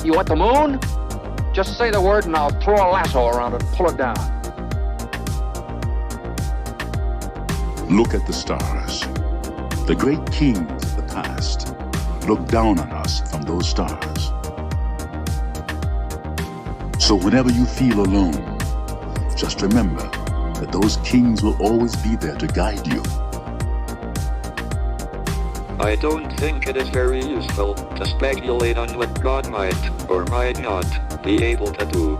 You want the moon? Just say the word and I'll throw a lasso around it and pull it down. Look at the stars. The great kings of the past look down on us from those stars. So whenever you feel alone, just remember that those kings will always be there to guide you. I don't think it is very useful to speculate on what God might or might not be able to do.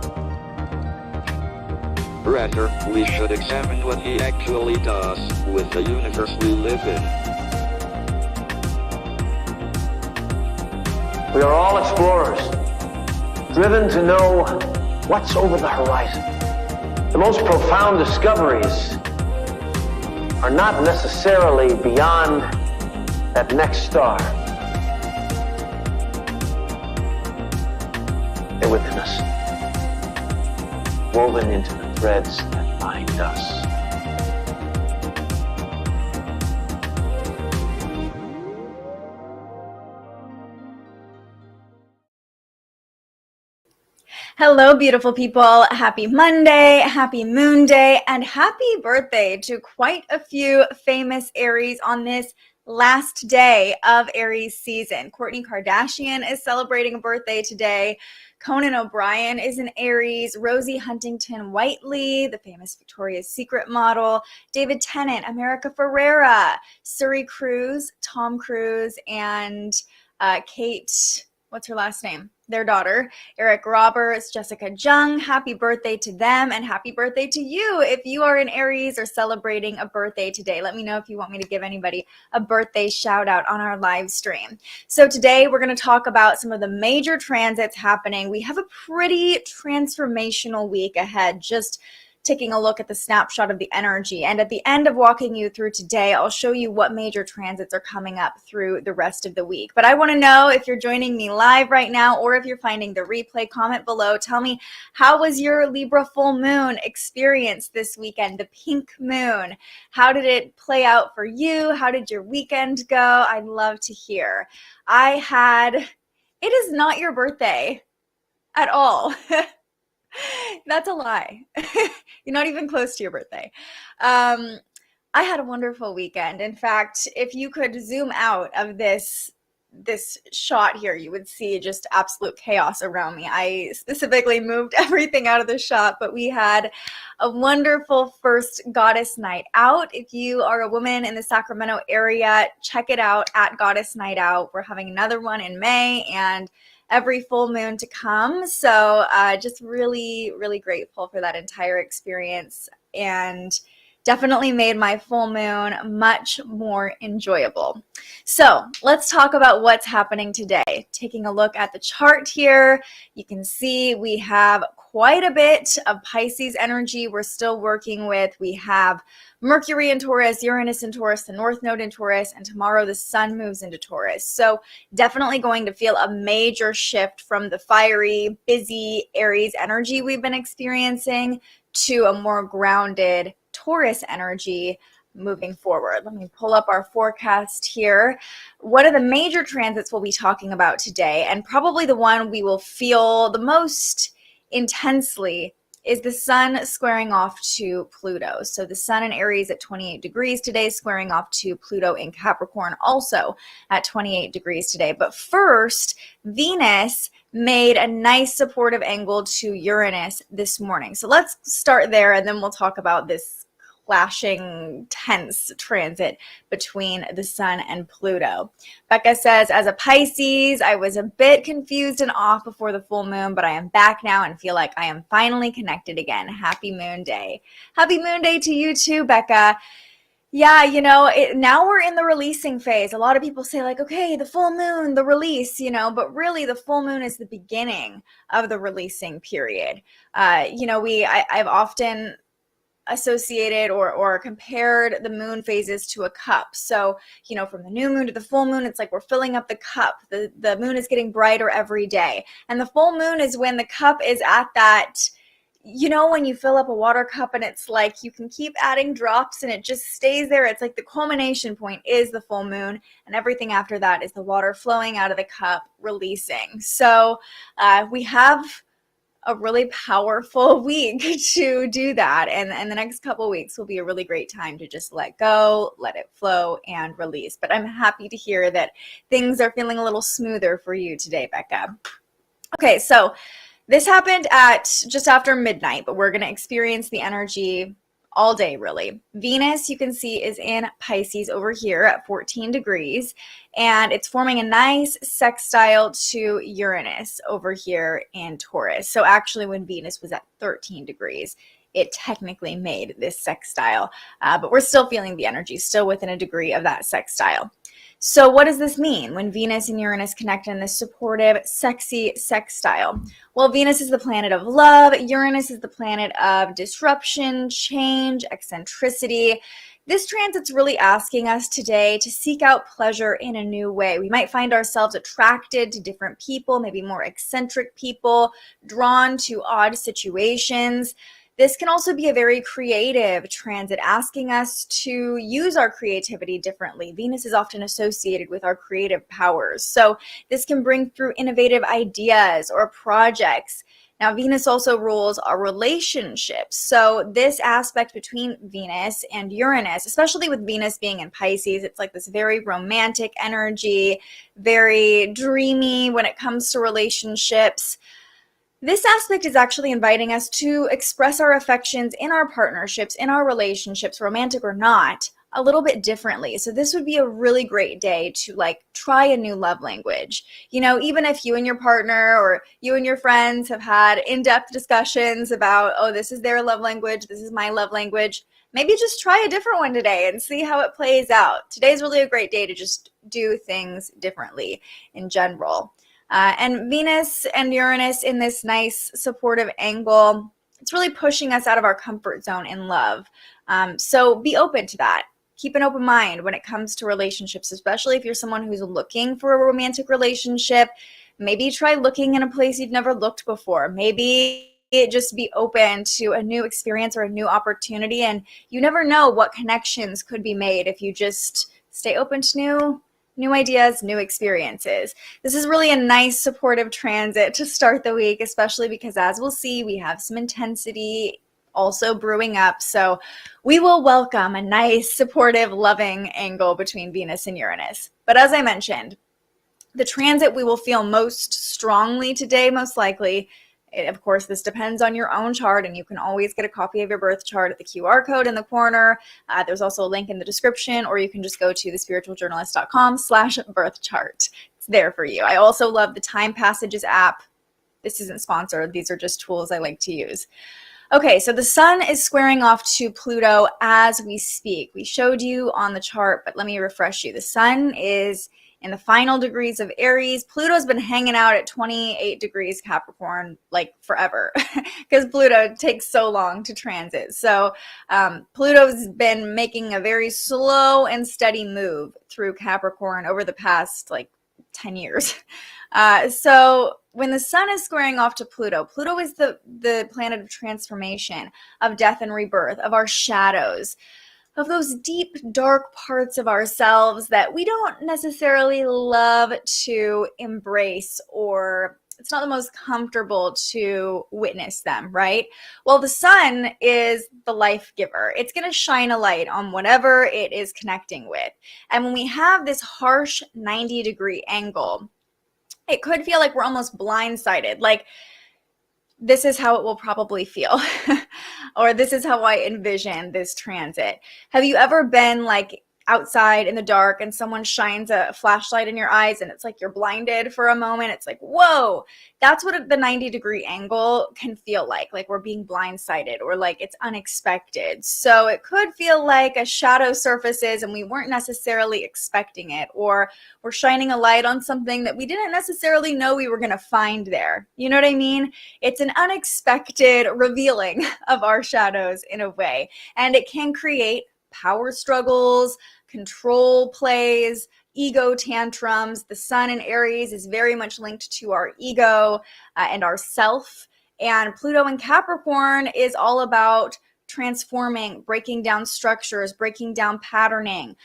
Rather, we should examine what he actually does with the universe we live in. We are all explorers, driven to know what's over the horizon. The most profound discoveries are not necessarily beyond that next star. They're within us, woven into the threads that bind us. Hello, beautiful people. Happy Monday, happy Moon Day, and happy birthday to quite a few famous Aries on this last day of Aries season. Kourtney Kardashian is celebrating a birthday today. Conan O'Brien is an Aries. Rosie Huntington-Whiteley, the famous Victoria's Secret model. David Tennant, America Ferrera, Suri Cruise, Tom Cruise, and Kate, what's her last name? Their daughter, Eric Roberts, Jessica Jung. Happy birthday to them, and happy birthday to you if you are an Aries or celebrating a birthday today. Let me know if you want me to give anybody a birthday shout out on our live stream. So today we're going to talk about some of the major transits happening. We have a pretty transformational week ahead, just taking a look at the snapshot of the energy. And at the end of walking you through today, I'll show you what major transits are coming up through the rest of the week. But I want to know if you're joining me live right now or if you're finding the replay, comment below. Tell me, how was your Libra full moon experience this weekend, the pink moon? How did it play out for you? How did your weekend go? I'd love to hear. It is not your birthday at all. That's a lie. You're not even close to your birthday. I had a wonderful weekend. In fact, if you could zoom out of this shot here, you would see just absolute chaos around me. I specifically moved everything out of the shot, but we had a wonderful first goddess night out. If you are a woman in the Sacramento area, check it out at Goddess Night Out. We're having another one in May and every full moon to come. So just really, really grateful for that entire experience, and definitely made my full moon much more enjoyable. So let's talk about what's happening today. Taking a look at the chart here, you can see we have quite a bit of Pisces energy we're still working with. We have Mercury in Taurus, Uranus in Taurus, the North Node in Taurus, and tomorrow the Sun moves into Taurus. So definitely going to feel a major shift from the fiery, busy Aries energy we've been experiencing to a more grounded Taurus energy moving forward. Let me pull up our forecast here. One of the major transits we'll be talking about today, and probably the one we will feel the most intensely, is the Sun squaring off to Pluto. So the Sun in Aries at 28 degrees today, squaring off to Pluto in Capricorn also at 28 degrees today. But first, Venus made a nice supportive angle to Uranus this morning. So let's start there, and then we'll talk about this clashing, tense transit between the Sun and Pluto. Becca says, as a Pisces, I was a bit confused and off before the full moon, but I am back now and feel like I am finally connected again. Happy Moon Day. Happy Moon Day to you too, Becca. Yeah, now we're in the releasing phase. A lot of people say like, okay, the full moon, the release, but really the full moon is the beginning of the releasing period. I've often associated or compared the moon phases to a cup. So, from the new moon to the full moon, it's like we're filling up the cup. The moon is getting brighter every day. And the full moon is when the cup is at that, you know, when you fill up a water cup and it's like you can keep adding drops and it just stays there. It's like the culmination point is the full moon, and everything after that is the water flowing out of the cup, releasing. So we have a really powerful week to do that. And the next couple weeks will be a really great time to just let go, let it flow, and release. But I'm happy to hear that things are feeling a little smoother for you today, Becca. Okay, so this happened at just after midnight, but we're going to experience the energy all day, really. Venus, you can see, is in Pisces over here at 14 degrees, and it's forming a nice sextile to Uranus over here in Taurus. So actually, when Venus was at 13 degrees, it technically made this sextile, but we're still feeling the energy, still within a degree of that sextile. So what does this mean when Venus and Uranus connect in this supportive, sexy sextile? Well, Venus is the planet of love. Uranus is the planet of disruption, change, eccentricity. This transit's really asking us today to seek out pleasure in a new way. We might find ourselves attracted to different people, maybe more eccentric people, drawn to odd situations. This can also be a very creative transit, asking us to use our creativity differently. Venus is often associated with our creative powers. So this can bring through innovative ideas or projects. Now, Venus also rules our relationships. So this aspect between Venus and Uranus, especially with Venus being in Pisces, it's like this very romantic energy, very dreamy when it comes to relationships. This aspect is actually inviting us to express our affections in our partnerships, in our relationships, romantic or not, a little bit differently. So this would be a really great day to like try a new love language. You know, even if you and your partner or you and your friends have had in-depth discussions about, oh, this is their love language, this is my love language, maybe just try a different one today and see how it plays out. Today's really a great day to just do things differently in general. And Venus and Uranus in this nice supportive angle, it's really pushing us out of our comfort zone in love. So be open to that. Keep an open mind when it comes to relationships, especially if you're someone who's looking for a romantic relationship. Maybe try looking in a place you've never looked before. Maybe just be open to a new experience or a new opportunity. And you never know what connections could be made if you just stay open to new ideas, new experiences. This is really a nice supportive transit to start the week, especially because, as we'll see, we have some intensity also brewing up. So we will welcome a nice, supportive, loving angle between Venus and Uranus. But as I mentioned, the transit we will feel most strongly today, most likely. Of course, this depends on your own chart, and you can always get a copy of your birth chart at the QR code in the corner. There's also a link in the description, or you can just go to thespiritualjournalist.com/birth chart. It's there for you. I also love the Time Passages app. This isn't sponsored. These are just tools I like to use. Okay, so the sun is squaring off to Pluto as we speak. We showed you on the chart, but let me refresh you. The sun is in the final degrees of Aries. Pluto's been hanging out at 28 degrees Capricorn like forever because Pluto takes so long to transit. So Pluto's been making a very slow and steady move through Capricorn over the past like 10 years. So when the sun is squaring off to Pluto, Pluto is the planet of transformation, of death and rebirth, of our shadows, of those deep, dark parts of ourselves that we don't necessarily love to embrace, or it's not the most comfortable to witness them, right? Well, the sun is the life giver. It's going to shine a light on whatever it is connecting with. And when we have this harsh 90-degree angle, it could feel like we're almost blindsided, like this is how it will probably feel, or this is how I envision this transit. Have you ever been like outside in the dark and someone shines a flashlight in your eyes and it's like you're blinded for a moment? It's like, whoa, that's what the 90-degree angle can feel like we're being blindsided, or like it's unexpected. So it could feel like a shadow surfaces and we weren't necessarily expecting it, or we're shining a light on something that we didn't necessarily know we were going to find there. You know what I mean? It's an unexpected revealing of our shadows in a way, and it can create power struggles, control plays, ego tantrums. The sun in Aries is very much linked to our ego and our self. And Pluto in Capricorn is all about transforming, breaking down structures, breaking down patterning,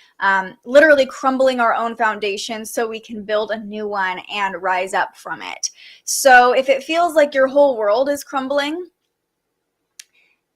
literally crumbling our own foundation so we can build a new one and rise up from it. So if it feels like your whole world is crumbling,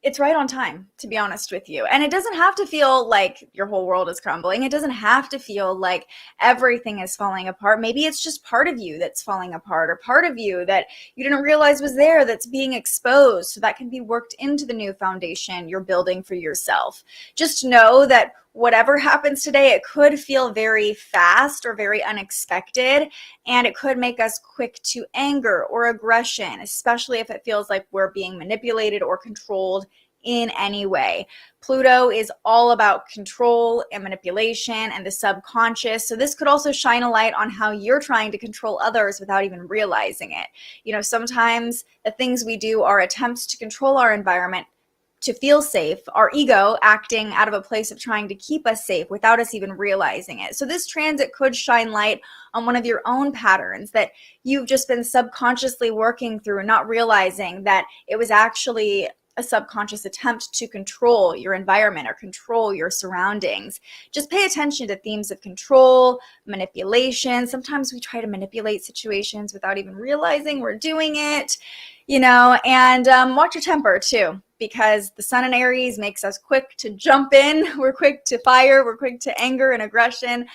it's right on time, to be honest with you. And it doesn't have to feel like your whole world is crumbling. It doesn't have to feel like everything is falling apart. Maybe it's just part of you that's falling apart, or part of you that you didn't realize was there that's being exposed. So that can be worked into the new foundation you're building for yourself. Just know that whatever happens today, it could feel very fast or very unexpected, and it could make us quick to anger or aggression, especially if it feels like we're being manipulated or controlled in any way. Pluto is all about control and manipulation and the subconscious. So this could also shine a light on how you're trying to control others without even realizing it. You know, sometimes the things we do are attempts to control our environment to feel safe, our ego acting out of a place of trying to keep us safe without us even realizing it. So this transit could shine light on one of your own patterns that you've just been subconsciously working through, not realizing that it was actually a subconscious attempt to control your environment or control your surroundings. Just pay attention to themes of control, manipulation. Sometimes we try to manipulate situations without even realizing we're doing it, you know, and watch your temper too, because the sun in Aries makes us quick to jump in. We're quick to fire. We're quick to anger and aggression.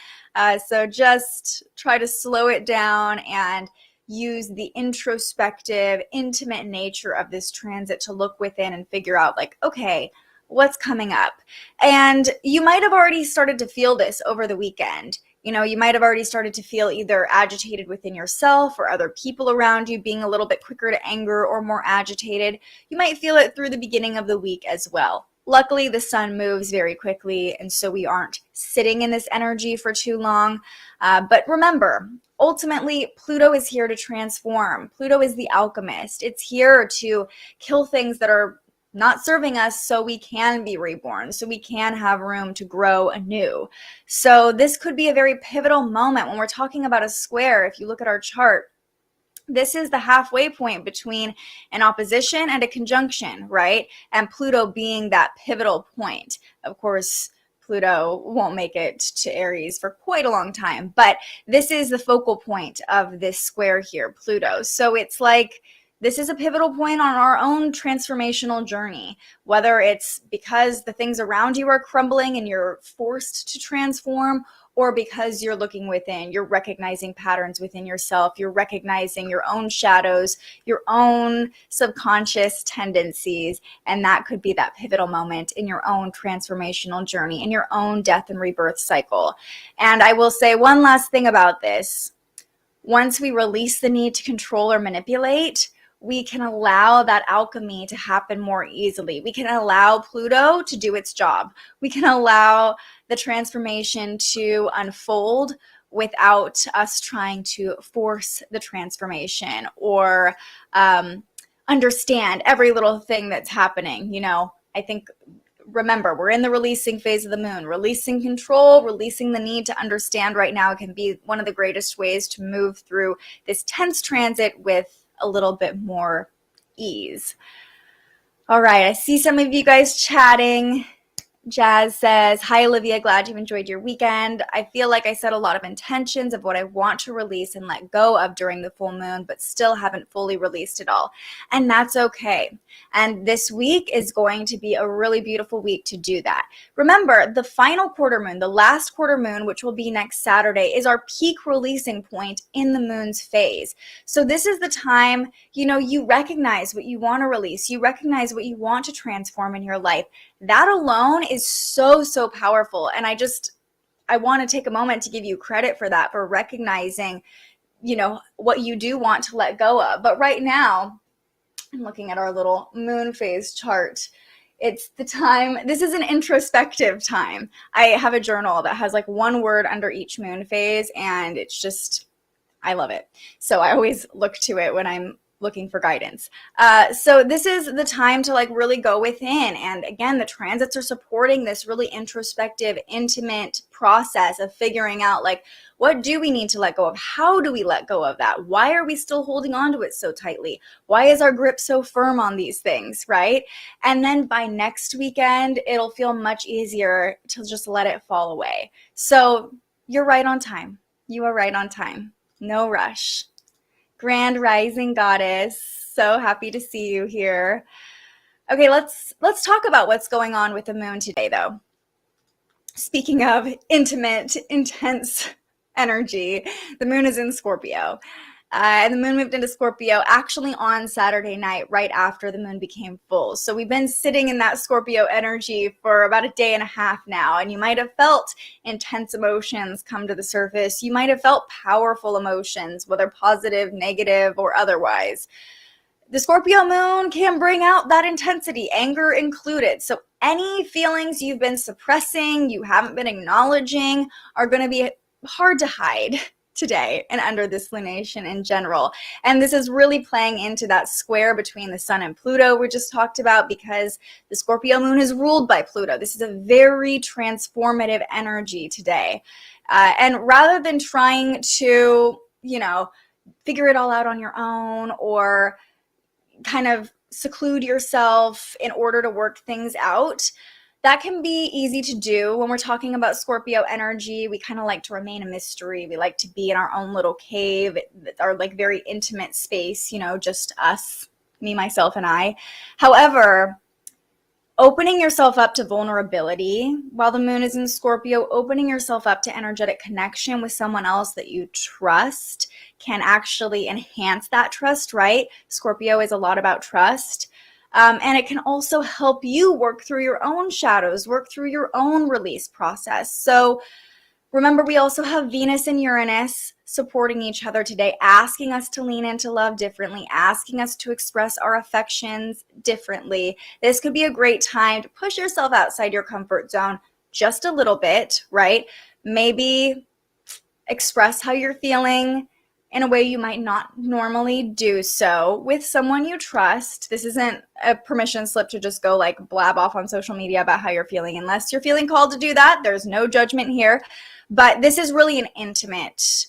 So just try to slow it down and use the introspective, intimate nature of this transit to look within and figure out, like, okay, what's coming up? And you might have already started to feel this over the weekend. You know, you might have already started to feel either agitated within yourself or other people around you, being a little bit quicker to anger or more agitated. You might feel it through the beginning of the week as well. Luckily, the sun moves very quickly, and so we aren't sitting in this energy for too long. But remember, ultimately, Pluto is here to transform. Pluto is the alchemist. It's here to kill things that are not serving us so we can be reborn, so we can have room to grow anew. So this could be a very pivotal moment when we're talking about a square. If you look at our chart, this is the halfway point between an opposition and a conjunction, right? And Pluto being that pivotal point. Of course, Pluto won't make it to Aries for quite a long time, but this is the focal point of this square here, Pluto. So it's like, this is a pivotal point on our own transformational journey, whether it's because the things around you are crumbling and you're forced to transform, or because you're looking within, you're recognizing patterns within yourself, you're recognizing your own shadows, your own subconscious tendencies, and that could be that pivotal moment in your own transformational journey, in your own death and rebirth cycle. And I will say one last thing about this. Once we release the need to control or manipulate, we can allow that alchemy to happen more easily. We can allow Pluto to do its job. We can allow the transformation to unfold without us trying to force the transformation or understand every little thing that's happening. You know, I think, remember, we're in the releasing phase of the moon. Releasing control, releasing the need to understand right now can be one of the greatest ways to move through this tense transit with a little bit more ease. All right, I see some of you guys chatting. Jazz says, hi, Olivia, glad you enjoyed your weekend. I feel like I set a lot of intentions of what I want to release and let go of during the full moon, but still haven't fully released it all. And that's okay. And this week is going to be a really beautiful week to do that. Remember, the final quarter moon, the last quarter moon, which will be next Saturday, is our peak releasing point in the moon's phase. So this is the time, you know, you recognize what you want to release. You recognize what you want to transform in your life. That alone is so, so powerful. And I want to take a moment to give you credit for that, for recognizing, you know, what you do want to let go of. But right now, I'm looking at our little moon phase chart. It's the time, this is an introspective time. I have a journal that has like one word under each moon phase, and it's just, I love it. So I always look to it when I'm looking for guidance. So this is the time to like really go within. And again, the transits are supporting this really introspective, intimate process of figuring out like, what do we need to let go of? How do we let go of that? Why are we still holding on to it so tightly? Why is our grip so firm on these things, right? And then by next weekend, it'll feel much easier to just let it fall away. So you're right on time. You are right on time. No rush. Grand Rising Goddess, so happy to see you here. Okay, let's talk about what's going on with the moon today, though. Speaking of intimate, intense energy, the moon is in Scorpio. And the moon moved into Scorpio actually on Saturday night, right after the moon became full. So we've been sitting in that Scorpio energy for about a day and a half now. And you might have felt intense emotions come to the surface. You might have felt powerful emotions, whether positive, negative, or otherwise. The Scorpio moon can bring out that intensity, anger included. So any feelings you've been suppressing, you haven't been acknowledging, are going to be hard to hide today and under this lunation in general. And this is really playing into that square between the sun and Pluto we just talked about, because the Scorpio moon is ruled by Pluto. This is a very transformative energy today. And rather than trying to, figure it all out on your own or kind of seclude yourself in order to work things out, that can be easy to do when we're talking about Scorpio energy. We kind of like to remain a mystery. We like to be in our own little cave, our like very intimate space, just us, me, myself, and I. However, opening yourself up to vulnerability while the moon is in Scorpio, opening yourself up to energetic connection with someone else that you trust can actually enhance that trust, right? Scorpio is a lot about trust. And it can also help you work through your own shadows, work through your own release process. So remember, we also have Venus and Uranus supporting each other today, asking us to lean into love differently, asking us to express our affections differently. This could be a great time to push yourself outside your comfort zone just a little bit, right? Maybe express how you're feeling in a way you might not normally do so with someone you trust. This isn't a permission slip to just go like blab off on social media about how you're feeling. Unless you're feeling called to do that, there's no judgment here. But this is really an intimate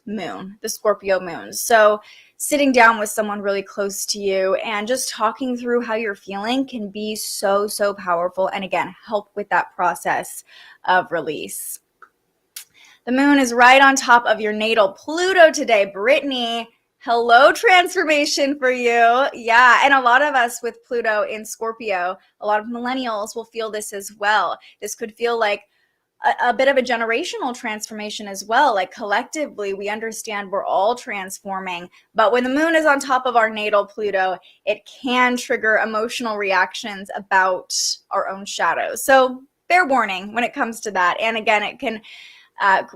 moon, the Scorpio moon. So sitting down with someone really close to you and just talking through how you're feeling can be so, so powerful. And again, help with that process of release. The moon is right on top of your natal Pluto today. Brittany, hello transformation for you. Yeah, and a lot of us with Pluto in Scorpio, a lot of millennials will feel this as well. This could feel like a bit of a generational transformation as well. Like collectively, we understand we're all transforming. But when the moon is on top of our natal Pluto, it can trigger emotional reactions about our own shadows. So fair warning when it comes to that. And again, it can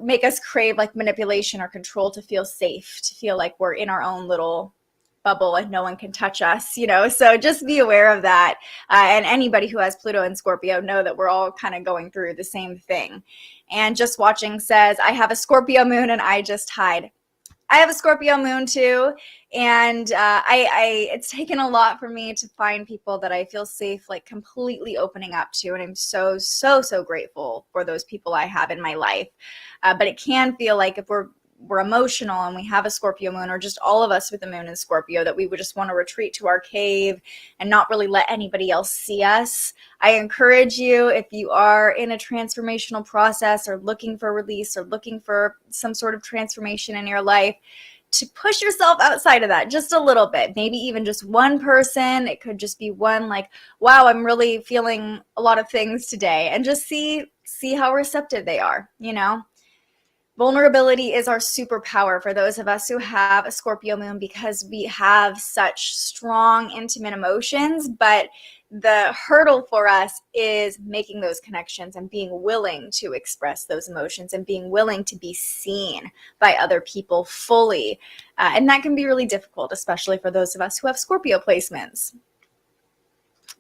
make us crave like manipulation or control to feel safe, to feel like we're in our own little bubble and no one can touch us, so just be aware of that. And anybody who has Pluto and Scorpio know that we're all kind of going through the same thing. And Just Watching says, I have a Scorpio moon and I just hide. I have a Scorpio moon too, and it's taken a lot for me to find people that I feel safe, like completely opening up to, and I'm so, so, so grateful for those people I have in my life. But it can feel like if we're emotional and we have a Scorpio moon, or just all of us with the moon in Scorpio, that we would just want to retreat to our cave and not really let anybody else see us. I encourage you, if you are in a transformational process or looking for release or looking for some sort of transformation in your life, to push yourself outside of that just a little bit, maybe even just one person. It could just be one, like, wow, I'm really feeling a lot of things today, and just see how receptive they are, Vulnerability is our superpower for those of us who have a Scorpio moon, because we have such strong, intimate emotions, but the hurdle for us is making those connections and being willing to express those emotions and being willing to be seen by other people fully. And that can be really difficult, especially for those of us who have Scorpio placements.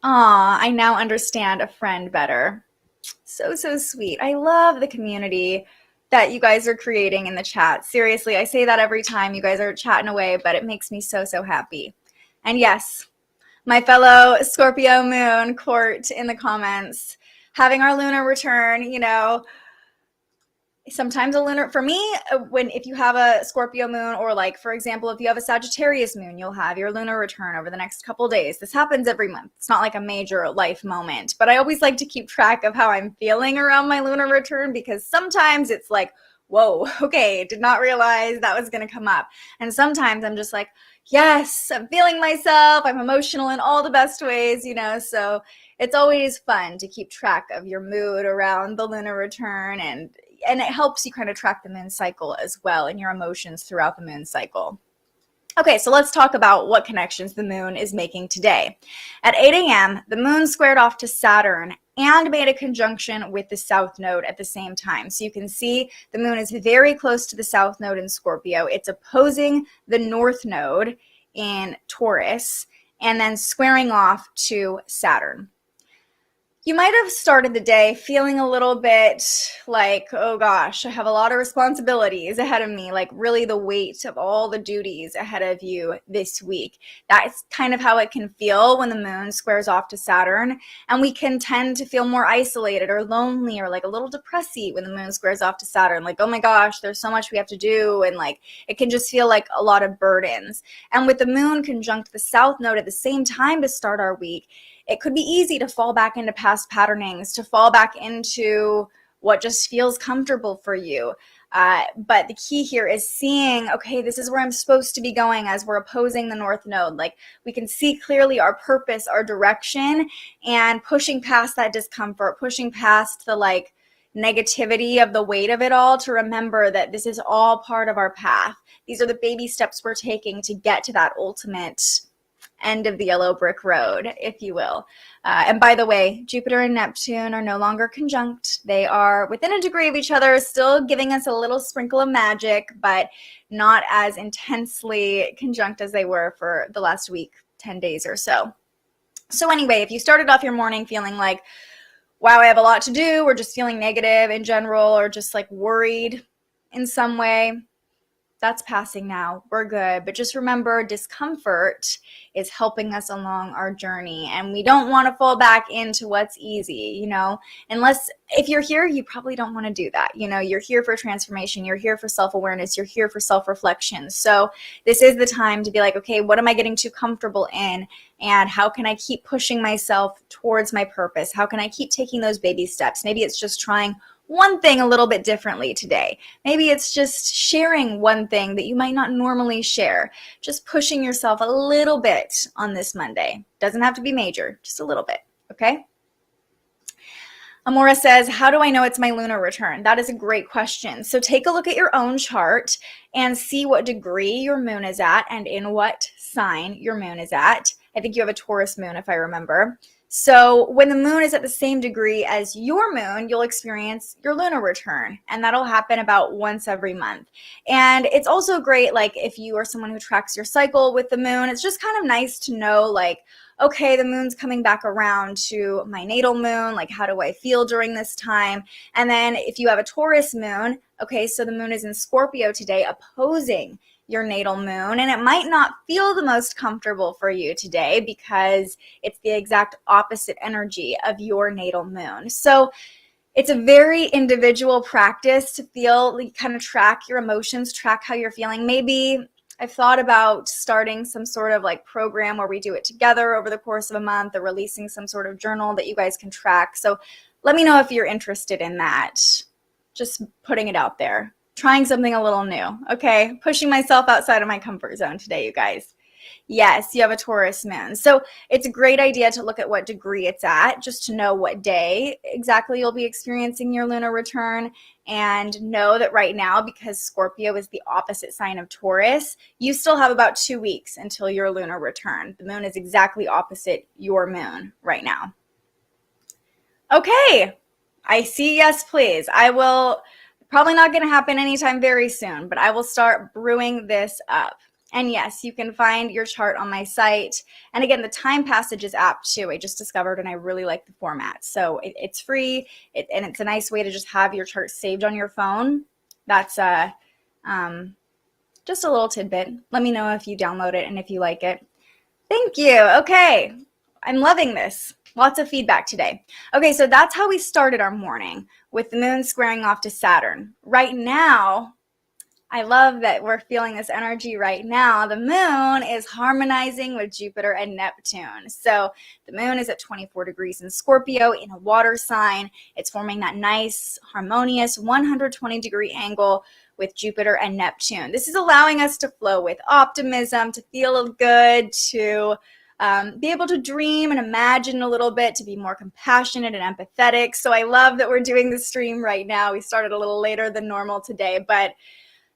I now understand a friend better. So, so sweet. I love the community that you guys are creating in the chat. Seriously, I say that every time. You guys are chatting away, but it makes me so, so happy. And yes, my fellow Scorpio moon, Court in the comments, having our lunar return, you know, sometimes a lunar, for me, if you have a Scorpio moon, or like, for example, if you have a Sagittarius moon, you'll have your lunar return over the next couple days. This happens every month. It's not like a major life moment, but I always like to keep track of how I'm feeling around my lunar return, because sometimes it's like, whoa, okay, did not realize that was going to come up. And sometimes I'm just like, yes, I'm feeling myself. I'm emotional in all the best ways, you know, so it's always fun to keep track of your mood around the lunar return, and it helps you kind of track the moon cycle as well, and your emotions throughout the moon cycle. Okay, so let's talk about what connections the moon is making today. At 8 a.m., the moon squared off to Saturn and made a conjunction with the south node at the same time. So you can see the moon is very close to the south node in Scorpio. It's opposing the north node in Taurus, and then squaring off to Saturn. You might have started the day feeling a little bit like, oh gosh, I have a lot of responsibilities ahead of me, like really the weight of all the duties ahead of you this week. That's kind of how it can feel when the moon squares off to Saturn, and we can tend to feel more isolated or lonely or like a little depressy when the moon squares off to Saturn, like, oh my gosh, there's so much we have to do, and like it can just feel like a lot of burdens. And with the moon conjunct the south node at the same time to start our week, it could be easy to fall back into past patternings, to fall back into what just feels comfortable for you. But the key here is seeing, okay, this is where I'm supposed to be going as we're opposing the north node. Like, we can see clearly our purpose, our direction, and pushing past that discomfort, pushing past the like negativity of the weight of it all, to remember that this is all part of our path. These are the baby steps we're taking to get to that ultimate end of the yellow brick road, if you will. And by the way, Jupiter and Neptune are no longer conjunct. They are within a degree of each other, still giving us a little sprinkle of magic, but not as intensely conjunct as they were for the last week, 10 days or so. So anyway, if you started off your morning feeling like, wow, I have a lot to do, or just feeling negative in general, or just like worried in some way, that's passing now. We're good. But just remember, discomfort is helping us along our journey, and we don't want to fall back into what's easy, you know, unless if you're here, you probably don't want to do that. You know, you're here for transformation. You're here for self-awareness. You're here for self-reflection. So this is the time to be like, okay, what am I getting too comfortable in? And how can I keep pushing myself towards my purpose? How can I keep taking those baby steps? Maybe it's just trying one thing a little bit differently today. Maybe it's just sharing one thing that you might not normally share. Just pushing yourself a little bit on this Monday. Doesn't have to be major, just a little bit, okay? Amora says, how do I know it's my lunar return? That is a great question. So take a look at your own chart and see what degree your moon is at and in what sign your moon is at. I think you have a Taurus moon, if I remember. So when the moon is at the same degree as your moon, you'll experience your lunar return, and that'll happen about once every month. And it's also great, like if you are someone who tracks your cycle with the moon, it's just kind of nice to know, like, okay, the moon's coming back around to my natal moon, like how do I feel during this time? And then if you have a Taurus moon, okay, so the moon is in Scorpio today, opposing your natal moon, and it might not feel the most comfortable for you today because it's the exact opposite energy of your natal moon. So it's a very individual practice to feel, kind of track your emotions, track how you're feeling. Maybe I've thought about starting some sort of like program where we do it together over the course of a month, or releasing some sort of journal that you guys can track. So let me know if you're interested in that. Just putting it out there. Trying something a little new, okay? Pushing myself outside of my comfort zone today, you guys. Yes, you have a Taurus moon. So it's a great idea to look at what degree it's at, just to know what day exactly you'll be experiencing your lunar return, and know that right now, because Scorpio is the opposite sign of Taurus, you still have about 2 weeks until your lunar return. The moon is exactly opposite your moon right now. Okay, I see yes, please. I will... Probably not going to happen anytime very soon, but I will start brewing this up. And yes, you can find your chart on my site. And again, the Time Passages app too, I just discovered, and I really like the format. So it's free, and it's a nice way to just have your chart saved on your phone. That's just a little tidbit. Let me know if you download it and if you like it. Thank you. Okay. I'm loving this. Lots of feedback today. Okay, so that's how we started our morning, with the moon squaring off to Saturn. Right now, I love that we're feeling this energy right now. The moon is harmonizing with Jupiter and Neptune. So the moon is at 24 degrees in Scorpio in a water sign. It's forming that nice, harmonious 120-degree angle with Jupiter and Neptune. This is allowing us to flow with optimism, to feel good, to be able to dream and imagine a little bit, to be more compassionate and empathetic. So I love that we're doing the stream right now. We started a little later than normal today, but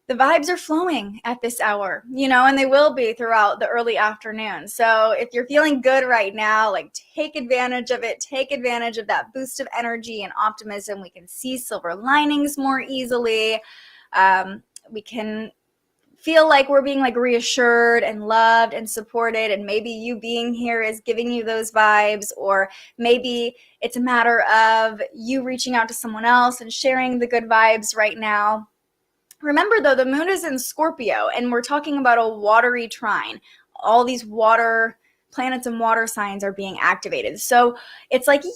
the vibes are flowing at this hour, and they will be throughout the early afternoon. So if you're feeling good right now, like, take advantage of it. Take advantage of that boost of energy and optimism. We can see silver linings more easily. We can feel like we're being reassured and loved and supported, and maybe you being here is giving you those vibes, or maybe it's a matter of you reaching out to someone else and sharing the good vibes right now. Remember, though, the moon is in Scorpio, and we're talking about a watery trine. All these planets and water signs are being activated. So it's like, yay,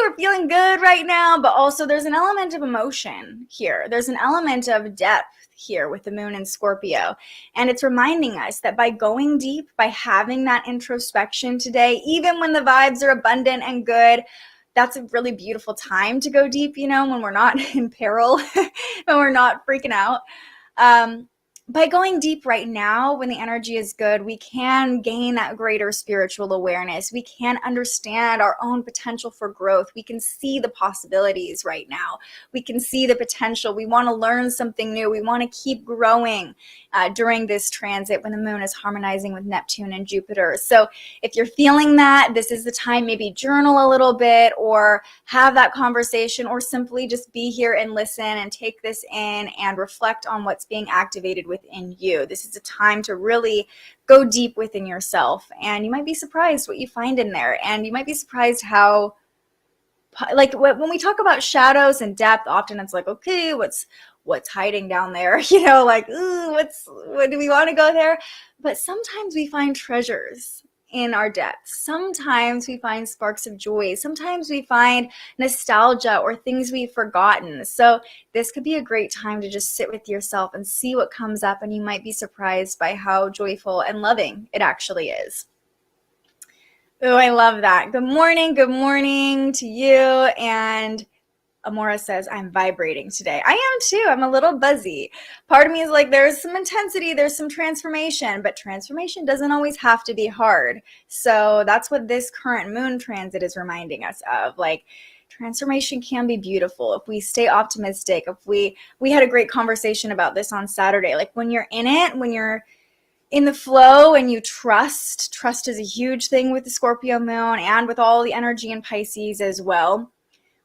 we're feeling good right now, but also there's an element of emotion here. There's an element of depth here with the moon in Scorpio. And it's reminding us that by going deep, by having that introspection today, even when the vibes are abundant and good, that's a really beautiful time to go deep, when we're not in peril, when we're not freaking out. By going deep right now, when the energy is good, we can gain that greater spiritual awareness. We can understand our own potential for growth. We can see the possibilities right now. We can see the potential. We want to learn something new. We want to keep growing during this transit when the moon is harmonizing with Neptune and Jupiter. So if you're feeling that, this is the time. Maybe journal a little bit, or have that conversation, or simply just be here and listen and take this in and reflect on what's being activated within you. This is a time to really go deep within yourself, and you might be surprised what you find in there, and you might be surprised how, when we talk about shadows and depth, often it's like, okay, what's hiding down there, ooh, what do we want to go there? But sometimes we find treasures in our depths. Sometimes we find sparks of joy. Sometimes we find nostalgia or things we've forgotten. So this could be a great time to just sit with yourself and see what comes up, and you might be surprised by how joyful and loving it actually is. Oh, I love that. Good morning to you. And Amora says, I'm vibrating today. I am too. I'm a little buzzy. Part of me is like, there's some intensity, there's some transformation, but transformation doesn't always have to be hard. So that's what this current moon transit is reminding us of. Transformation can be beautiful if we stay optimistic. If we had a great conversation about this on Saturday. When you're in it, when you're in the flow and you trust is a huge thing with the Scorpio moon and with all the energy in Pisces as well.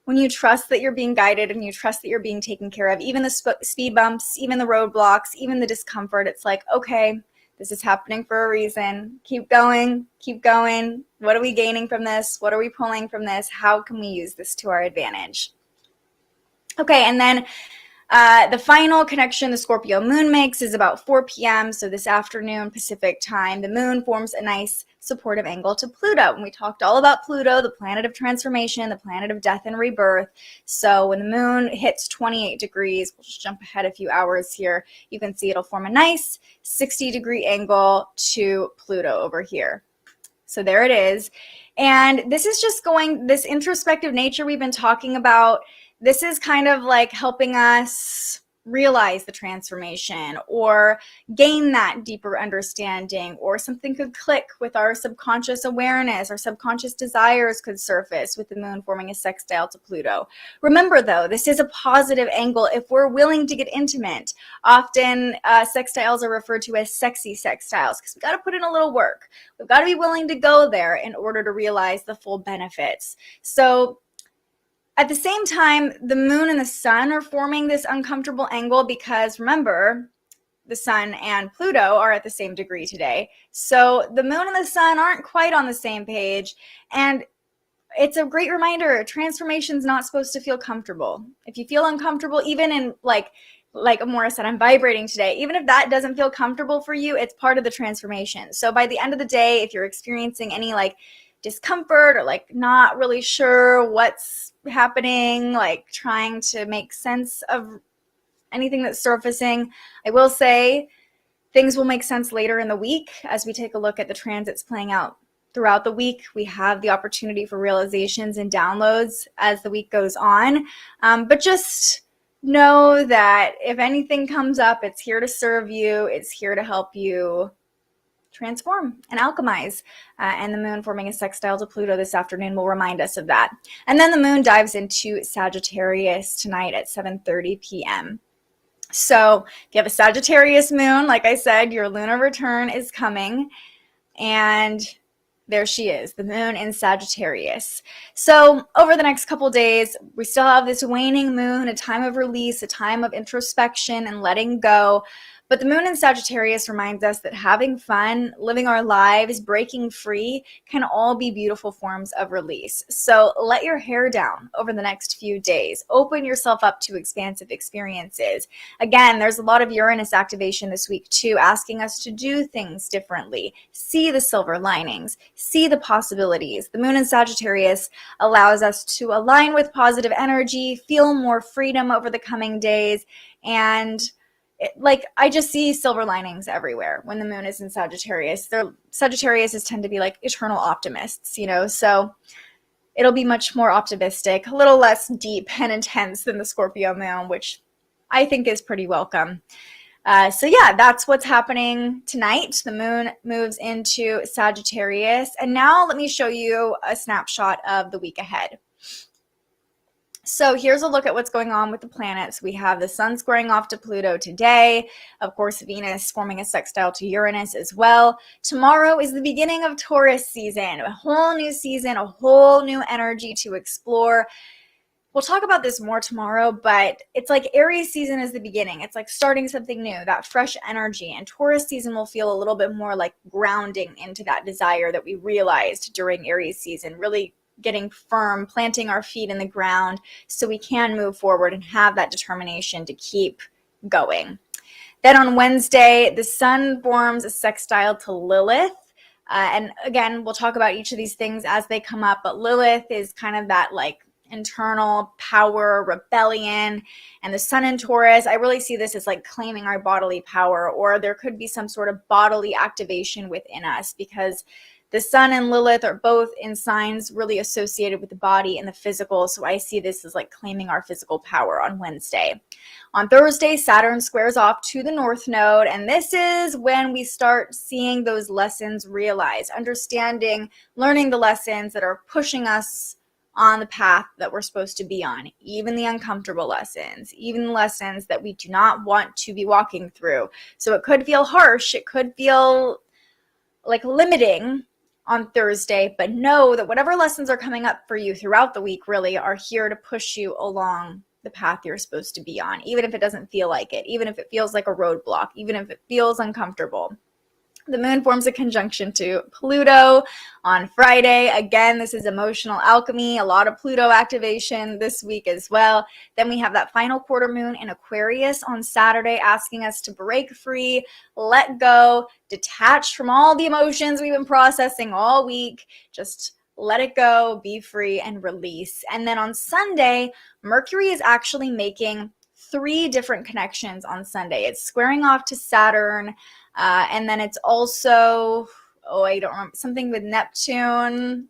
When you trust that you're being guided and you trust that you're being taken care of, even the speed bumps, even the roadblocks, even the discomfort, it's like, okay, this is happening for a reason. Keep going. What are we gaining from this? What are we pulling from this? How can we use this to our advantage? Okay, and then the final connection the Scorpio moon makes is about 4 p.m. So this afternoon Pacific time, the moon forms a nice supportive angle to Pluto. And we talked all about Pluto, the planet of transformation, the planet of death and rebirth. So when the moon hits 28 degrees, we'll just jump ahead a few hours here, you can see it'll form a nice 60-degree angle to Pluto over here. So there it is. And this is just this introspective nature we've been talking about. This is kind of like helping us realize the transformation or gain that deeper understanding, or something could click with our subconscious awareness. Our subconscious desires could surface with the moon forming a sextile to Pluto. Remember, though, this is a positive angle if we're willing to get intimate. Often sextiles are referred to as sexy sextiles because we've got to put in a little work. We've got to be willing to go there in order to realize the full benefits. So at the same time, the moon and the sun are forming this uncomfortable angle because, remember, the sun and Pluto are at the same degree today. So the moon and the sun aren't quite on the same page. And it's a great reminder, transformation is not supposed to feel comfortable. If you feel uncomfortable, even in like Amora said, I'm vibrating today. Even if that doesn't feel comfortable for you, it's part of the transformation. So by the end of the day, if you're experiencing any like discomfort or like not really sure what's happening, like trying to make sense of anything that's surfacing, I will say things will make sense later in the week as we take a look at the transits playing out throughout the week. We have the opportunity for realizations and downloads as the week goes on. But just know that if anything comes up, it's here to serve you. It's here to help you transform and alchemize. And the moon forming a sextile to Pluto this afternoon will remind us of that. And then the moon dives into Sagittarius tonight at 7:30 p.m. So if you have a Sagittarius moon, like I said, your lunar return is coming. And there she is, the moon in Sagittarius. So over the next couple days, we still have this waning moon, a time of release, a time of introspection and letting go. But the moon in Sagittarius reminds us that having fun, living our lives, breaking free can all be beautiful forms of release. So let your hair down over the next few days. Open yourself up to expansive experiences. Again, there's a lot of Uranus activation this week too, asking us to do things differently. See the silver linings. See the possibilities. The moon in Sagittarius allows us to align with positive energy, feel more freedom over the coming days, and I just see silver linings everywhere when the moon is in Sagittarius. Sagittariuses tend to be like eternal optimists, so it'll be much more optimistic, a little less deep and intense than the Scorpio moon, which I think is pretty welcome. So yeah, that's what's happening tonight. The moon moves into Sagittarius. And now let me show you a snapshot of the week ahead. So here's a look at what's going on with the planets. We have the sun squaring off to Pluto today. Of course, Venus forming a sextile to Uranus as well. Tomorrow is the beginning of Taurus season, a whole new season, a whole new energy to explore. We'll talk about this more tomorrow, but it's like Aries season is the beginning. It's like starting something new, that fresh energy. And Taurus season will feel a little bit more like grounding into that desire that we realized during Aries season, really getting firm, planting our feet in the ground so we can move forward and have that determination to keep going. Then on Wednesday, the sun forms a sextile to Lilith. And again, we'll talk about each of these things as they come up, but Lilith is kind of that like internal power, rebellion, and the sun in Taurus, I really see this as like claiming our bodily power, or there could be some sort of bodily activation within us because the sun and Lilith are both in signs really associated with the body and the physical. So I see this as like claiming our physical power on Wednesday. On Thursday, Saturn squares off to the North Node. And this is when we start seeing those lessons realized, understanding, learning the lessons that are pushing us on the path that we're supposed to be on, even the uncomfortable lessons, even the lessons that we do not want to be walking through. So it could feel harsh. It could feel like limiting on Thursday, but know that whatever lessons are coming up for you throughout the week really are here to push you along the path you're supposed to be on, even if it doesn't feel like it, even if it feels like a roadblock, even if it feels uncomfortable. The moon forms a conjunction to Pluto on Friday. Again, this is emotional alchemy, a lot of Pluto activation this week as well. Then we have that final quarter moon in Aquarius on Saturday, asking us to break free, let go, detach from all the emotions we've been processing all week. Just let it go, be free, and release. And then on Sunday, Mercury is actually making 3 different connections on Sunday. It's squaring off to Saturn, and then it's also, I don't remember, something with Neptune,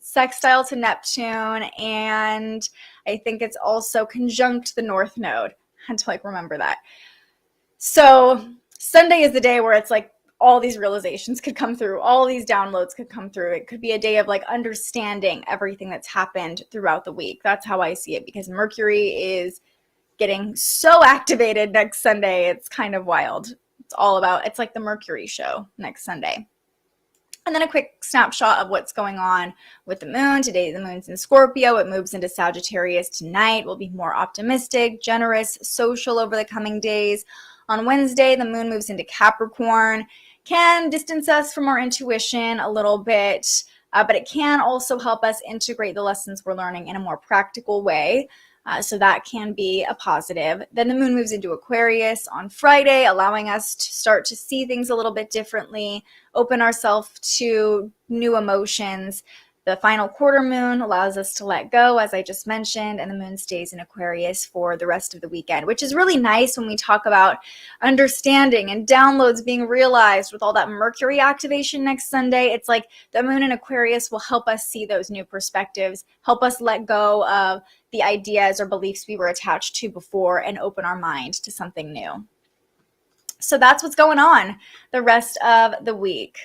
sextile to Neptune, and I think it's also conjunct the North Node. I had to remember that. So Sunday is the day where it's like all these realizations could come through, all these downloads could come through. It could be a day of understanding everything that's happened throughout the week. That's how I see it, because Mercury is getting so activated next Sunday. It's kind of wild. It's like the Mercury show next Sunday. And then a quick snapshot of what's going on with the moon. Today, the moon's in Scorpio. It moves into Sagittarius tonight. We'll be more optimistic, generous, social over the coming days. On Wednesday, the moon moves into Capricorn. Can distance us from our intuition a little bit, but it can also help us integrate the lessons we're learning in a more practical way. So that can be a positive. Then the moon moves into Aquarius on Friday, allowing us to start to see things a little bit differently, open ourselves to new emotions. The final quarter moon allows us to let go, as I just mentioned, and the moon stays in Aquarius for the rest of the weekend, which is really nice when we talk about understanding and downloads being realized with all that Mercury activation next Sunday. It's like the moon in Aquarius will help us see those new perspectives, help us let go of the ideas or beliefs we were attached to before and open our mind to something new. So that's what's going on the rest of the week.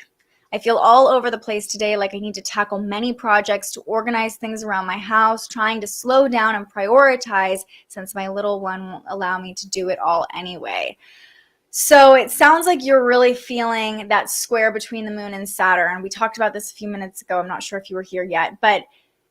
I feel all over the place today, like I need to tackle many projects to organize things around my house, trying to slow down and prioritize since my little one won't allow me to do it all anyway. So it sounds like you're really feeling that square between the moon and Saturn. We talked about this a few minutes ago. I'm not sure if you were here yet, but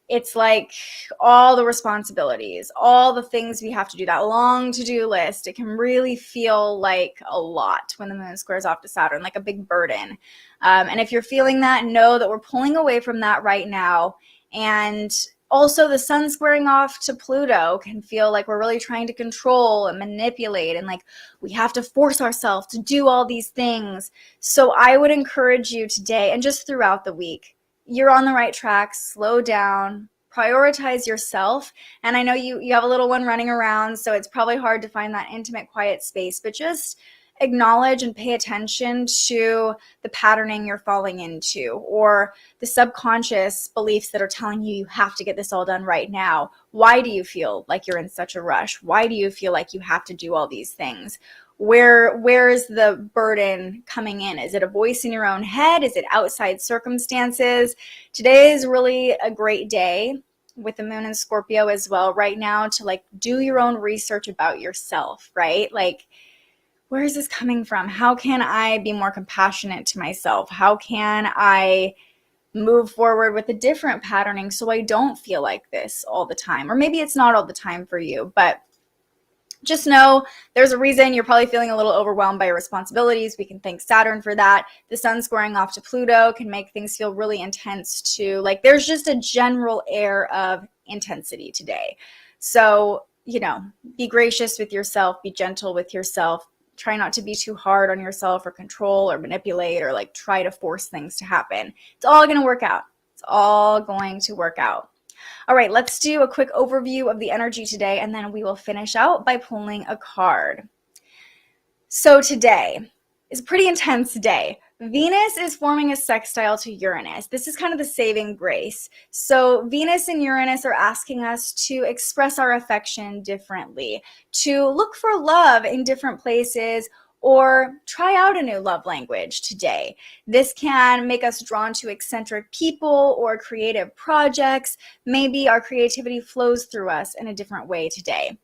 it's like all the responsibilities, all the things we have to do, that long to-do list. It can really feel like a lot when the moon squares off to Saturn, like a big burden. And if you're feeling that, know that we're pulling away from that right now. And also the sun squaring off to Pluto can feel like we're really trying to control and manipulate, and like we have to force ourselves to do all these things. So I would encourage you today and just throughout the week, you're on the right track. Slow down, prioritize yourself. And I know you have a little one running around, so it's probably hard to find that intimate, quiet space, but just acknowledge and pay attention to the patterning you're falling into, or the subconscious beliefs that are telling you you have to get this all done right now. Why do you feel like you're in such a rush? Why do you feel like you have to do all these things? Where is the burden coming in? Is it a voice in your own head? Is it outside circumstances? Today is really a great day with the moon in Scorpio as well right now to like do your own research about yourself, right? Like, where is this coming from? How can I be more compassionate to myself? How can I move forward with a different patterning so I don't feel like this all the time? Or maybe it's not all the time for you, but just know there's a reason you're probably feeling a little overwhelmed by your responsibilities. We can thank Saturn for that. The sun squaring off to Pluto can make things feel really intense too. Like there's just a general air of intensity today. So, be gracious with yourself, be gentle with yourself. Try not to be too hard on yourself or control or manipulate or like try to force things to happen. It's all going to work out. It's all going to work out. All right, let's do a quick overview of the energy today, and then we will finish out by pulling a card. So today is a pretty intense day. Venus is forming a sextile to Uranus. This is kind of the saving grace. So Venus and Uranus are asking us to express our affection differently, to look for love in different places, or try out a new love language today. This can make us drawn to eccentric people or creative projects. Maybe our creativity flows through us in a different way today.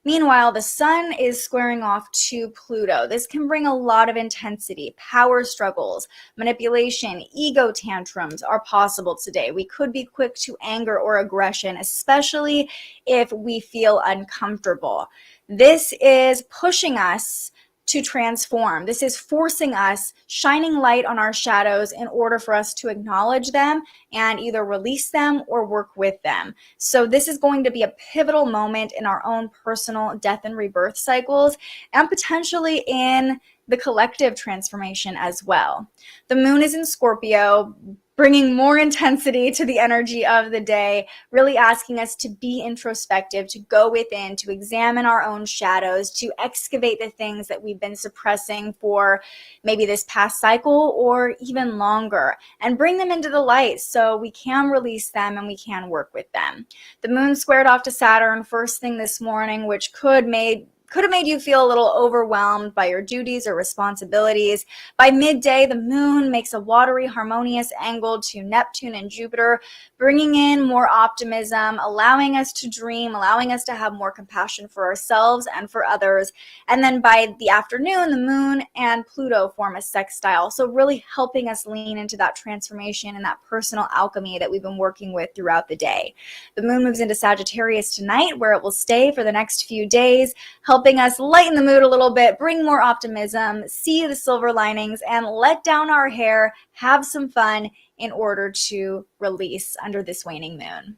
Meanwhile, the sun is squaring off to Pluto. This can bring a lot of intensity. Power struggles, manipulation, ego tantrums are possible today. We could be quick to anger or aggression, especially if we feel uncomfortable. This is pushing us to transform. This is forcing us, shining light on our shadows in order for us to acknowledge them and either release them or work with them. So this is going to be a pivotal moment in our own personal death and rebirth cycles, and potentially in the collective transformation as well. The moon is in Scorpio, bringing more intensity to the energy of the day, really asking us to be introspective, to go within, to examine our own shadows, to excavate the things that we've been suppressing for maybe this past cycle or even longer, and bring them into the light so we can release them and we can work with them. The moon squared off to Saturn first thing this morning, which could have made you feel a little overwhelmed by your duties or responsibilities. By midday, the moon makes a watery, harmonious angle to Neptune and Jupiter, bringing in more optimism, allowing us to dream, allowing us to have more compassion for ourselves and for others. And then by the afternoon, the moon and Pluto form a sextile, so really helping us lean into that transformation and that personal alchemy that we've been working with throughout the day. The moon moves into Sagittarius tonight, where it will stay for the next few days, helping us lighten the mood a little bit, bring more optimism, see the silver linings, and let down our hair, have some fun in order to release under this waning moon.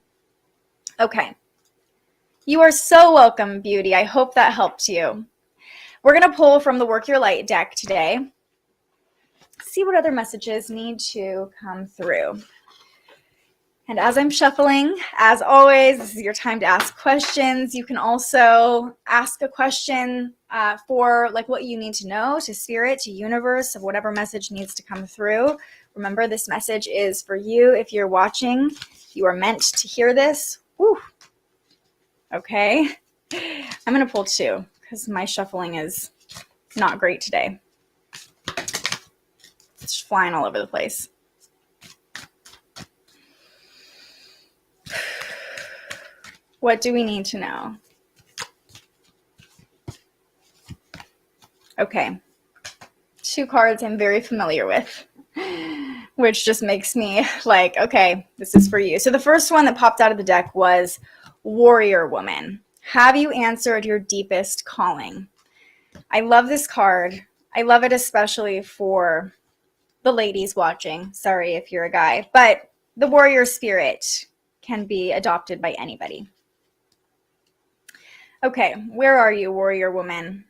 Okay, You are so welcome, beauty. I hope that helped you. We're going to pull from the Work Your Light deck today. See what other messages need to come through. And as I'm shuffling, as always, this is your time to ask questions. You can also ask a question for like what you need to know to spirit, to universe, of whatever message needs to come through. Remember, this message is for you. If you're watching, you are meant to hear this. Woo. Okay. I'm going to pull two because my shuffling is not great today. It's flying all over the place. What do we need to know? Okay. Two cards I'm very familiar with, which just makes me like, okay, this is for you. So the first one that popped out of the deck was Warrior Woman. Have you answered your deepest calling? I love this card. I love it especially for the ladies watching. Sorry if you're a guy, but the warrior spirit can be adopted by anybody. Okay, where are you, Warrior Woman?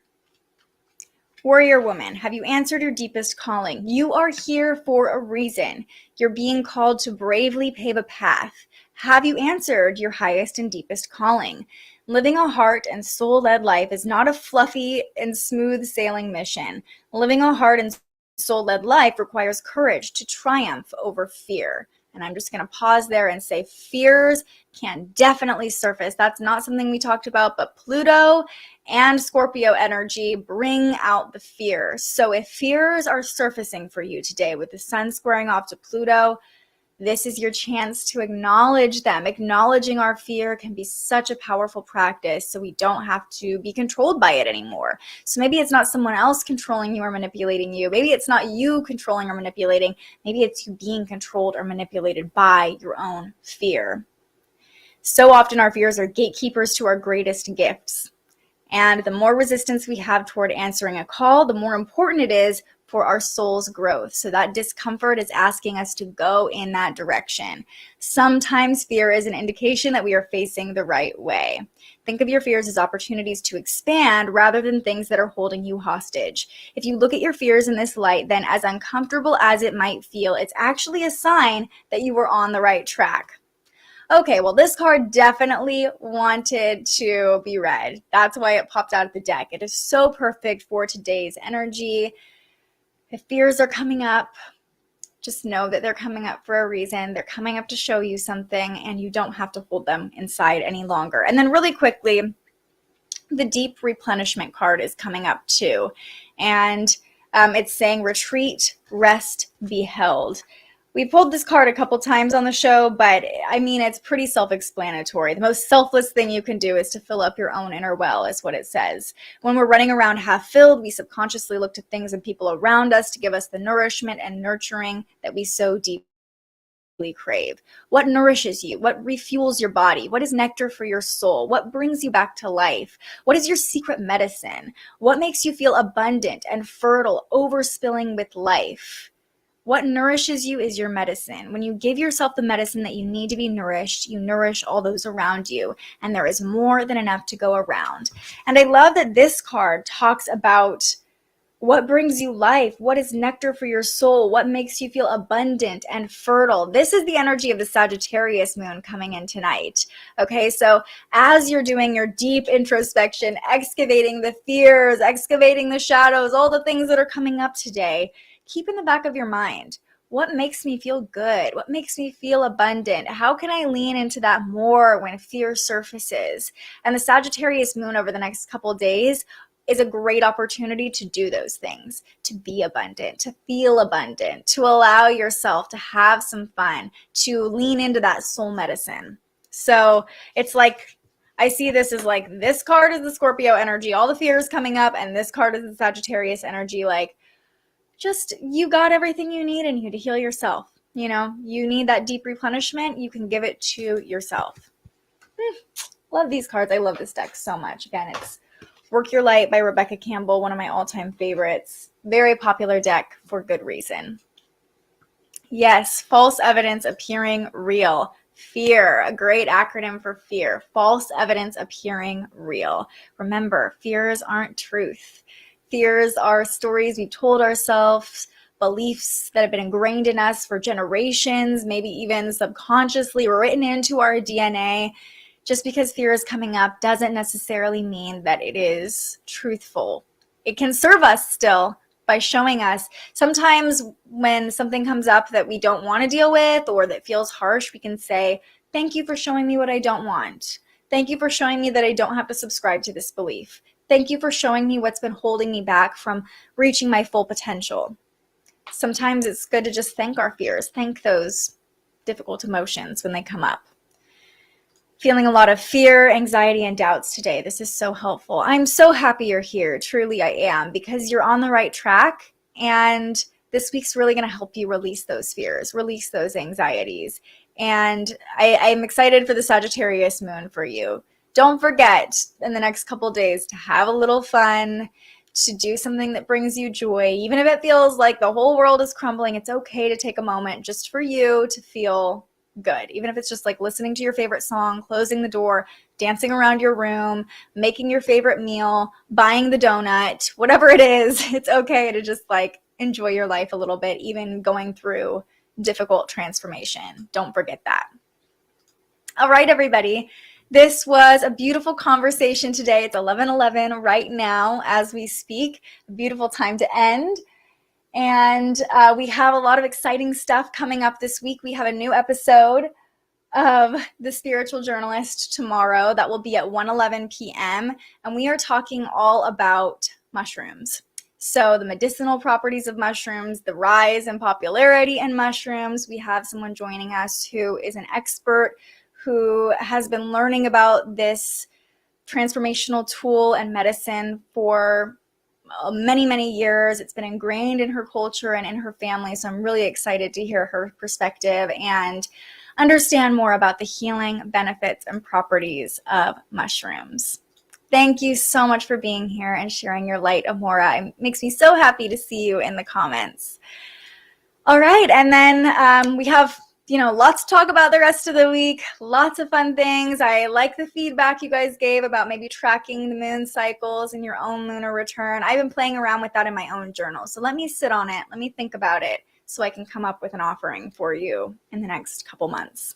Warrior Woman, have you answered your deepest calling? You are here for a reason. You're being called to bravely pave a path. Have you answered your highest and deepest calling? Living a heart and soul-led life is not a fluffy and smooth sailing mission. Living a heart and soul-led life requires courage to triumph over fear. And I'm just going to pause there and say fears can definitely surface. That's not something we talked about, but Pluto and Scorpio energy bring out the fears. So if fears are surfacing for you today with the sun squaring off to Pluto, this is your chance to acknowledge them. Acknowledging our fear can be such a powerful practice, so we don't have to be controlled by it anymore. So maybe it's not someone else controlling you or manipulating you. Maybe it's not you controlling or manipulating. Maybe it's you being controlled or manipulated by your own fear. So often our fears are gatekeepers to our greatest gifts. And the more resistance we have toward answering a call, the more important it is for our soul's growth. So that discomfort is asking us to go in that direction. Sometimes fear is an indication that we are facing the right way. Think of your fears as opportunities to expand rather than things that are holding you hostage. If you look at your fears in this light, then as uncomfortable as it might feel, it's actually a sign that you were on the right track. Okay, well, this card definitely wanted to be read. That's why it popped out of the deck. It is so perfect for today's energy. If fears are coming up, just know that they're coming up for a reason. They're coming up to show you something, and you don't have to hold them inside any longer. And then really quickly, the deep replenishment card is coming up too. And it's saying retreat, rest, be held. We pulled this card a couple times on the show, but I mean, it's pretty self-explanatory. The most selfless thing you can do is to fill up your own inner well, is what it says. When we're running around half filled, we subconsciously look to things and people around us to give us the nourishment and nurturing that we so deeply crave. What nourishes you? What refuels your body? What is nectar for your soul? What brings you back to life? What is your secret medicine? What makes you feel abundant and fertile, overspilling with life? What nourishes you is your medicine. When you give yourself the medicine that you need to be nourished, you nourish all those around you, and there is more than enough to go around. And I love that this card talks about what brings you life, what is nectar for your soul, what makes you feel abundant and fertile. This is the energy of the Sagittarius moon coming in tonight. Okay, so as you're doing your deep introspection, excavating the fears, excavating the shadows, all the things that are coming up today, keep in the back of your mind, what makes me feel good? What makes me feel abundant? How can I lean into that more when fear surfaces? And the Sagittarius moon over the next couple of days is a great opportunity to do those things, to be abundant, to feel abundant, to allow yourself to have some fun, to lean into that soul medicine. So it's like, I see this as like, this card is the Scorpio energy, all the fears coming up, and this card is the Sagittarius energy, like, just, you got everything you need in you to heal yourself. You know, you need that deep replenishment. You can give it to yourself. Love these cards. I love this deck so much. Again, it's Work Your Light by Rebecca Campbell, one of my all-time favorites. Very popular deck for good reason. Yes, false evidence appearing real. Fear, a great acronym for fear. False evidence appearing real. Remember, fears aren't truth. Fears are stories we've told ourselves, beliefs that have been ingrained in us for generations, maybe even subconsciously written into our DNA. Just because fear is coming up doesn't necessarily mean that it is truthful. It can serve us still by showing us. Sometimes when something comes up that we don't want to deal with or that feels harsh, we can say, thank you for showing me what I don't want. Thank you for showing me that I don't have to subscribe to this belief. Thank you for showing me what's been holding me back from reaching my full potential. Sometimes it's good to just thank our fears, thank those difficult emotions when they come up. Feeling a lot of fear, anxiety, and doubts today. This is so helpful. I'm so happy you're here. Truly, I am, because you're on the right track. And this week's really going to help you release those fears, release those anxieties. And I'm excited for the Sagittarius moon for you. Don't forget in the next couple days to have a little fun, to do something that brings you joy. Even if it feels like the whole world is crumbling, it's okay to take a moment just for you to feel good. Even if it's just like listening to your favorite song, closing the door, dancing around your room, making your favorite meal, buying the donut, whatever it is, it's okay to just like enjoy your life a little bit, even going through difficult transformation. Don't forget that. All right, everybody. This was a beautiful conversation today. It's 11:11 right now as we speak. A beautiful time to end. And we have a lot of exciting stuff coming up this week. We have a new episode of The Spiritual Journalist tomorrow that will be at 1:11 p.m. And we are talking all about mushrooms. So the medicinal properties of mushrooms, the rise in popularity in mushrooms. We have someone joining us who is an expert who has been learning about this transformational tool and medicine for many, many years. It's been ingrained in her culture and in her family. So I'm really excited to hear her perspective and understand more about the healing benefits and properties of mushrooms. Thank you so much for being here and sharing your light, Amora. It makes me so happy to see you in the comments. All right. And then we have lots to talk about the rest of the week. Lots of fun things. I like the feedback you guys gave about maybe tracking the moon cycles in your own lunar return. I've been playing around with that in my own journal. So let me sit on it. Let me think about it so I can come up with an offering for you in the next couple months.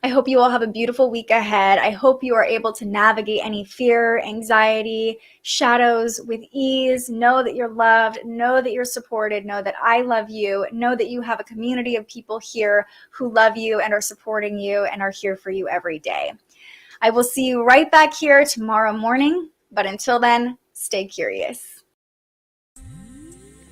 I hope you all have a beautiful week ahead. I hope you are able to navigate any fear, anxiety, shadows with ease. Know that you're loved. Know that you're supported. Know that I love you. Know that you have a community of people here who love you and are supporting you and are here for you every day. I will see you right back here tomorrow morning. But until then, stay curious.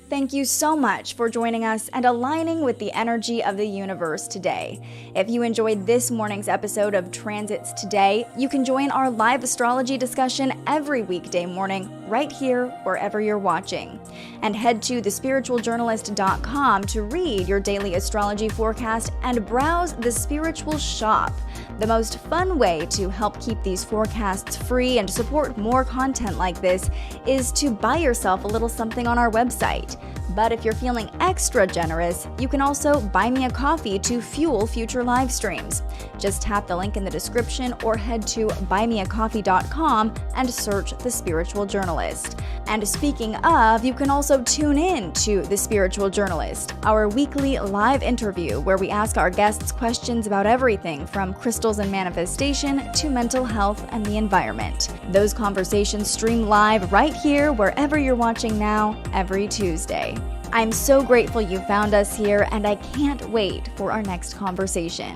Thank you so much for joining us and aligning with the energy of the universe today. If you enjoyed this morning's episode of Transits Today, you can join our live astrology discussion every weekday morning right here wherever you're watching. And head to thespiritualjournalist.com to read your daily astrology forecast and browse the Spiritual Shop. The most fun way to help keep these forecasts free and support more content like this is to buy yourself a little something on our website. But if you're feeling extra generous, you can also buy me a coffee to fuel future live streams. Just tap the link in the description or head to buymeacoffee.com and search The Spiritual Journalist. And speaking of, you can also tune in to The Spiritual Journalist, our weekly live interview where we ask our guests questions about everything from crystals and manifestation to mental health and the environment. Those conversations stream live right here wherever you're watching now every Tuesday. I'm so grateful you found us here, and I can't wait for our next conversation.